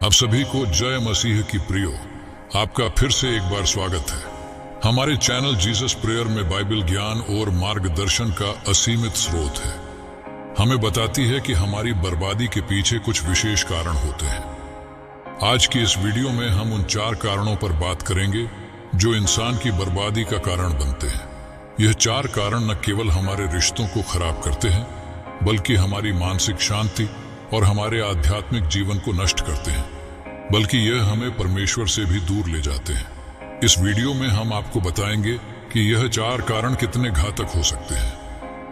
आप सभी को जय मसीह की प्रियो। आपका फिर से एक बार स्वागत है। हमारे चैनल जीसस प्रेयर में बाइबल ज्ञान और मार्गदर्शन का असीमित स्रोत है। हमें बताती है कि हमारी बर्बादी के पीछे कुछ विशेष कारण होते हैं। आज की इस वीडियो में हम उन 4 कारणों पर बात करेंगे जो इंसान की बर्बादी का कारण बनते हैं। यह 4 कारण न केवल हमारे रिश्तों को खराब करते हैं, बल्कि हमारी मानसिक शांति और हमारे आध्यात्मिक जीवन को नष्ट करते हैं, बल्कि यह हमें परमेश्वर से भी दूर ले जाते हैं। इस वीडियो में हम आपको बताएंगे कि यह 4 कारण कितने घातक हो सकते हैं,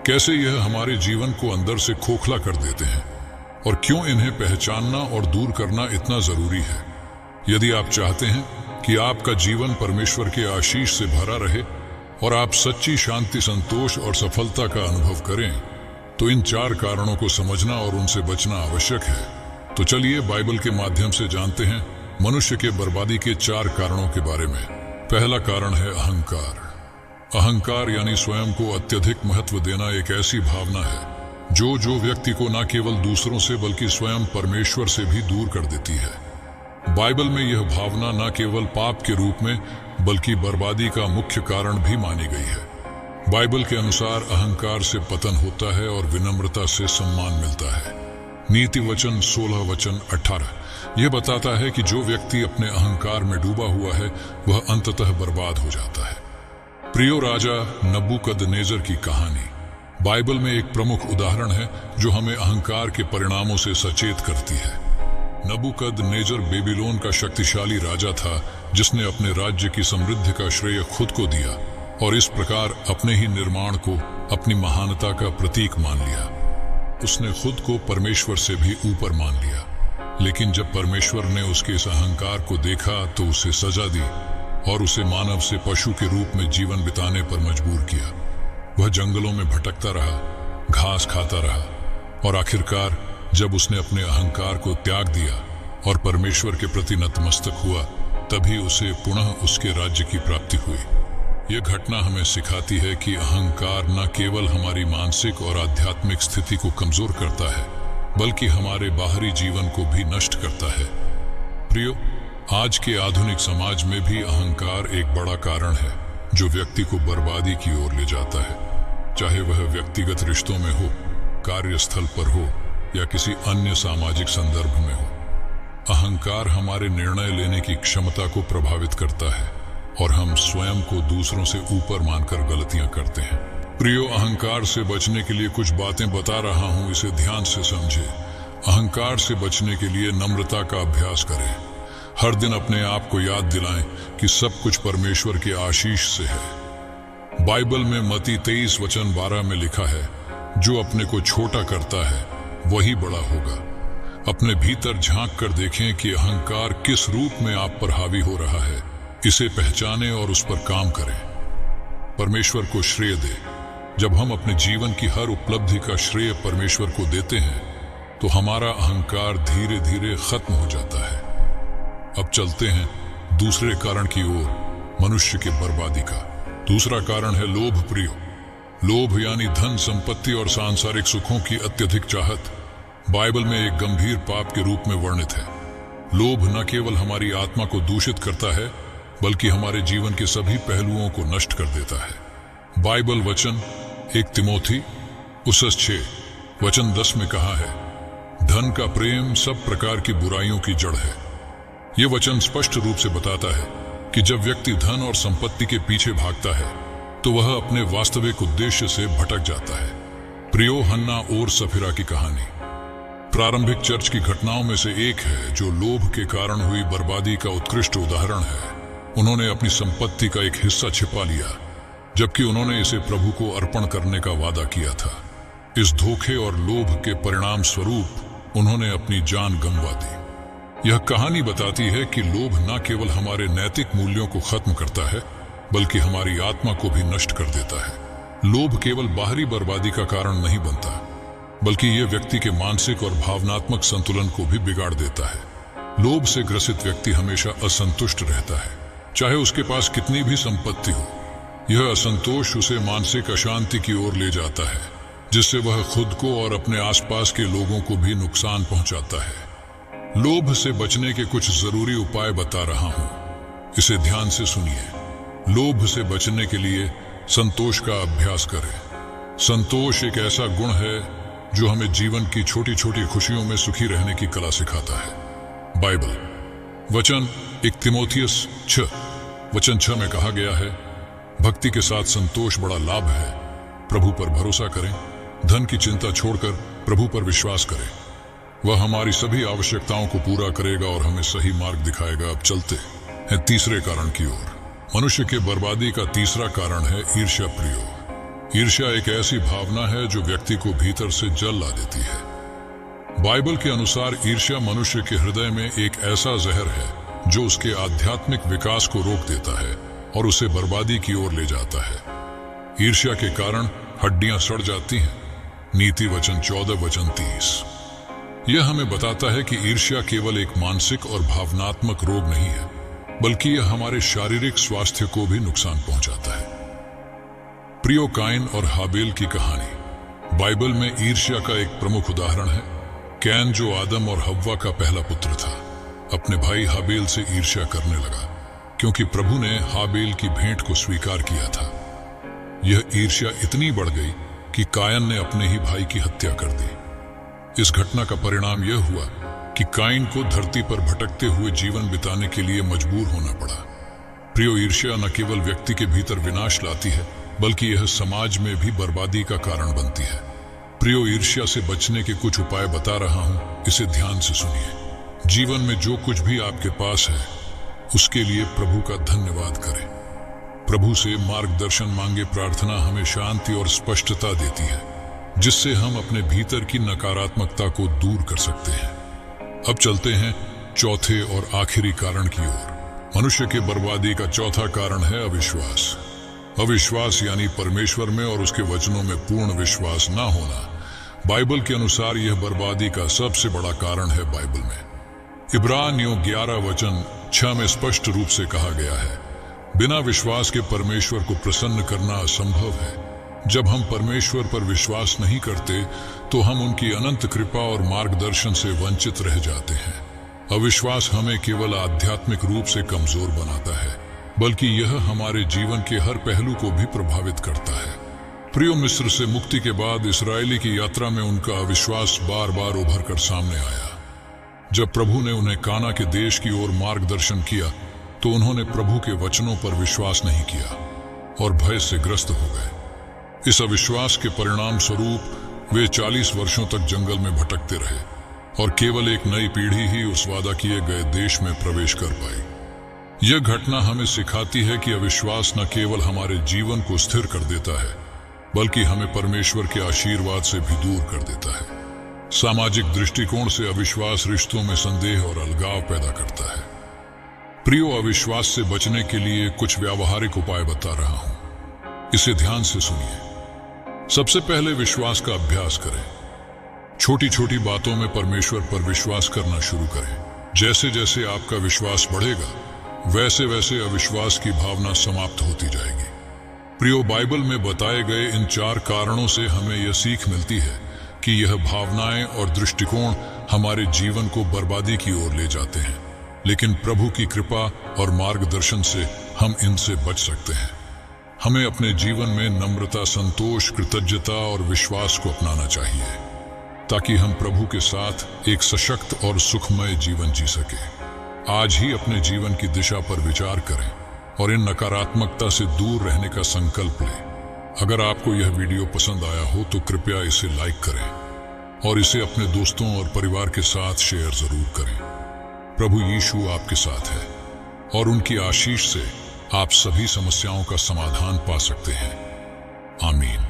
कैसे यह हमारे जीवन को अंदर से खोखला कर देते हैं और क्यों इन्हें पहचानना और दूर करना इतना जरूरी है। यदि आप चाहते हैं कि आपका जीवन परमेश्वर के आशीष से भरा रहे और आप सच्ची शांति, संतोष और सफलता का अनुभव करें, तो इन 4 कारणों को समझना और उनसे बचना आवश्यक है। तो चलिए बाइबल के माध्यम से जानते हैं मनुष्य के बर्बादी के 4 कारणों के बारे में। पहला कारण है अहंकार। अहंकार यानी स्वयं को अत्यधिक महत्व देना एक ऐसी भावना है जो व्यक्ति को न केवल दूसरों से बल्कि स्वयं परमेश्वर से भी दूर कर देती है। बाइबल में यह भावना न केवल पाप के रूप में बल्कि बर्बादी का मुख्य कारण भी मानी गई है। बाइबल के अनुसार अहंकार से पतन होता है और विनम्रता से सम्मान मिलता है। नीति वचन 16:18 यह बताता है कि जो व्यक्ति अपने अहंकार में डूबा हुआ है वह अंततः बर्बाद हो जाता है। प्रियो राजा नबूकदनेजर की कहानी बाइबल में एक प्रमुख उदाहरण है जो हमें अहंकार के परिणामों से सचेत करती है। नबूकदनेजर बेबीलोन का शक्तिशाली राजा था जिसने अपने राज्य की समृद्धि का श्रेय खुद को दिया और इस प्रकार अपने ही निर्माण को अपनी महानता का प्रतीक मान लिया। उसने खुद को परमेश्वर से भी ऊपर मान लिया, लेकिन जब परमेश्वर ने उसके इस अहंकार को देखा तो उसे सजा दी और उसे मानव से पशु के रूप में जीवन बिताने पर मजबूर किया। वह जंगलों में भटकता रहा, घास खाता रहा और आखिरकार जब उसने अपने अहंकार को त्याग दिया और परमेश्वर के प्रति नतमस्तक हुआ, तभी उसे पुनः उसके राज्य की प्राप्ति हुई। यह घटना हमें सिखाती है कि अहंकार न केवल हमारी मानसिक और आध्यात्मिक स्थिति को कमजोर करता है, बल्कि हमारे बाहरी जीवन को भी नष्ट करता है। प्रियो, आज के आधुनिक समाज में भी अहंकार एक बड़ा कारण है जो व्यक्ति को बर्बादी की ओर ले जाता है, चाहे वह व्यक्तिगत रिश्तों में हो, कार्यस्थल पर हो या किसी अन्य सामाजिक संदर्भ में हो। अहंकार हमारे निर्णय लेने की क्षमता को प्रभावित करता है और हम स्वयं को दूसरों से ऊपर मानकर गलतियां करते हैं। प्रियो, अहंकार से बचने के लिए कुछ बातें बता रहा हूं, इसे ध्यान से समझें। अहंकार से बचने के लिए नम्रता का अभ्यास करें। हर दिन अपने आप को याद दिलाएं कि सब कुछ परमेश्वर के आशीष से है। बाइबल में मत्ती 23:12 में लिखा है, जो अपने को छोटा करता है वही बड़ा होगा। अपने भीतर झांक कर देखें कि अहंकार किस रूप में आप पर हावी हो रहा है। इसे पहचानें और उस पर काम करें। परमेश्वर को श्रेय दें। जब हम अपने जीवन की हर उपलब्धि का श्रेय परमेश्वर को देते हैं तो हमारा अहंकार धीरे धीरे खत्म हो जाता है। अब चलते हैं दूसरे कारण की ओर, मनुष्य की बर्बादी का। दूसरा कारण है लोभ। प्रियो, लोभ यानी धन, संपत्ति और सांसारिक सुखों की अत्यधिक चाहत बाइबल में एक गंभीर पाप के रूप में वर्णित है। लोभ न केवल हमारी आत्मा को दूषित करता है, बल्कि हमारे जीवन के सभी पहलुओं को नष्ट कर देता है। बाइबल वचन 1 तिमोथी 6:10 में कहा है, धन का प्रेम सब प्रकार की बुराइयों की जड़ है। यह वचन स्पष्ट रूप से बताता है कि जब व्यक्ति धन और संपत्ति के पीछे भागता है तो वह अपने वास्तविक उद्देश्य से भटक जाता है। प्रियो, हन्ना और सफीरा की कहानी प्रारंभिक चर्च की घटनाओं में से एक है जो लोभ के कारण हुई बर्बादी का उत्कृष्ट उदाहरण है। उन्होंने अपनी संपत्ति का एक हिस्सा छिपा लिया, जबकि उन्होंने इसे प्रभु को अर्पण करने का वादा किया था। इस धोखे और लोभ के परिणाम स्वरूप उन्होंने अपनी जान गंवा दी। यह कहानी बताती है कि लोभ न केवल हमारे नैतिक मूल्यों को खत्म करता है, बल्कि हमारी आत्मा को भी नष्ट कर देता है। लोभ केवल बाहरी बर्बादी का कारण नहीं बनता, बल्कि यह व्यक्ति के मानसिक और भावनात्मक संतुलन को भी बिगाड़ देता है। लोभ से ग्रसित व्यक्ति हमेशा असंतुष्ट रहता है, चाहे उसके पास कितनी भी संपत्ति हो। यह असंतोष उसे मानसिक अशांति की ओर ले जाता है, जिससे वह खुद को और अपने आसपास के लोगों को भी नुकसान पहुंचाता है। लोभ से बचने के कुछ जरूरी उपाय बता रहा हूं, इसे ध्यान से सुनिए। लोभ से बचने के लिए संतोष का अभ्यास करें। संतोष एक ऐसा गुण है जो हमें जीवन की छोटी छोटी खुशियों में सुखी रहने की कला सिखाता है। बाइबल वचन 1 तीमुथियुस 6:6 में कहा गया है, भक्ति के साथ संतोष बड़ा लाभ है। प्रभु पर भरोसा करें, धन की चिंता छोड़कर प्रभु पर विश्वास करें। वह हमारी सभी आवश्यकताओं को पूरा करेगा और हमें सही मार्ग दिखाएगा। अब चलते हैं तीसरे कारण की ओर। मनुष्य के बर्बादी का तीसरा कारण है ईर्ष्या प्रियो। ईर्ष्या एक ऐसी भावना है जो व्यक्ति को भीतर से जल ला देती है। बाइबल के अनुसार ईर्ष्या मनुष्य के हृदय में एक ऐसा जहर है जो उसके आध्यात्मिक विकास को रोक देता है और उसे बर्बादी की ओर ले जाता है। ईर्ष्या के कारण हड्डियां सड़ जाती हैं। नीति वचन 14:30 यह हमें बताता है कि ईर्ष्या केवल एक मानसिक और भावनात्मक रोग नहीं है, बल्कि यह हमारे शारीरिक स्वास्थ्य को भी नुकसान पहुंचाता है। प्रियो, काइन और हाबेल की कहानी बाइबल में ईर्ष्या का एक प्रमुख उदाहरण है। कैन, जो आदम और हव्वा का पहला पुत्र था, अपने भाई हाबेल से ईर्ष्या करने लगा क्योंकि प्रभु ने हाबेल की भेंट को स्वीकार किया था। यह ईर्ष्या इतनी बढ़ गई कि कायन ने अपने ही भाई की हत्या कर दी। इस घटना का परिणाम यह हुआ कि काइन को धरती पर भटकते हुए जीवन बिताने के लिए मजबूर होना पड़ा। प्रियो, ईर्ष्या न केवल व्यक्ति के भीतर विनाश लाती है, बल्कि यह समाज में भी बर्बादी का कारण बनती है। प्रियो, ईर्ष्या से बचने के कुछ उपाय बता रहा हूं, इसे ध्यान से सुनिए। जीवन में जो कुछ भी आपके पास है, उसके लिए प्रभु का धन्यवाद करें। प्रभु से मार्गदर्शन मांगे। प्रार्थना हमें शांति और स्पष्टता देती है, जिससे हम अपने भीतर की नकारात्मकता को दूर कर सकते हैं। अब चलते हैं चौथे और आखिरी कारण की ओर। मनुष्य के बर्बादी का चौथा कारण है अविश्वास। अविश्वास यानी परमेश्वर में और उसके वचनों में पूर्ण विश्वास ना होना। बाइबल के अनुसार यह बर्बादी का सबसे बड़ा कारण है। बाइबल में इब्रानियों 11:6 में स्पष्ट रूप से कहा गया है, बिना विश्वास के परमेश्वर को प्रसन्न करना असंभव है। जब हम परमेश्वर पर विश्वास नहीं करते तो हम उनकी अनंत कृपा और मार्गदर्शन से वंचित रह जाते हैं। अविश्वास हमें केवल आध्यात्मिक रूप से कमजोर बनाता है, बल्कि यह हमारे जीवन के हर पहलू को भी प्रभावित करता है। प्रियो, मिस्र से मुक्ति के बाद इस्राएली की यात्रा में उनका अविश्वास बार बार उभर कर सामने आया। जब प्रभु ने उन्हें काना के देश की ओर मार्गदर्शन किया तो उन्होंने प्रभु के वचनों पर विश्वास नहीं किया और भय से ग्रस्त हो गए। इस अविश्वास के परिणाम स्वरूप वे 40 वर्षों तक जंगल में भटकते रहे और केवल एक नई पीढ़ी ही उस वादा किए गए देश में प्रवेश कर पाई। यह घटना हमें सिखाती है कि अविश्वास न केवल हमारे जीवन को स्थिर कर देता है, बल्कि हमें परमेश्वर के आशीर्वाद से भी दूर कर देता है। सामाजिक दृष्टिकोण से अविश्वास रिश्तों में संदेह और अलगाव पैदा करता है। प्रियो, अविश्वास से बचने के लिए कुछ व्यावहारिक उपाय बता रहा हूं, इसे ध्यान से सुनिए। सबसे पहले विश्वास का अभ्यास करें। छोटी छोटी बातों में परमेश्वर पर विश्वास करना शुरू करें। जैसे जैसे आपका विश्वास बढ़ेगा, वैसे वैसे अविश्वास की भावना समाप्त होती जाएगी। प्रियो, बाइबल में बताए गए इन 4 कारणों से हमें यह सीख मिलती है कि यह भावनाएं और दृष्टिकोण हमारे जीवन को बर्बादी की ओर ले जाते हैं, लेकिन प्रभु की कृपा और मार्गदर्शन से हम इनसे बच सकते हैं। हमें अपने जीवन में नम्रता, संतोष, कृतज्ञता और विश्वास को अपनाना चाहिए, ताकि हम प्रभु के साथ एक सशक्त और सुखमय जीवन जी सके। आज ही अपने जीवन की दिशा पर विचार करें और इन नकारात्मकता से दूर रहने का संकल्प लें। अगर आपको यह वीडियो पसंद आया हो तो कृपया इसे लाइक करें और इसे अपने दोस्तों और परिवार के साथ शेयर जरूर करें। प्रभु यीशु आपके साथ है और उनकी आशीष से आप सभी समस्याओं का समाधान पा सकते हैं। आमीन।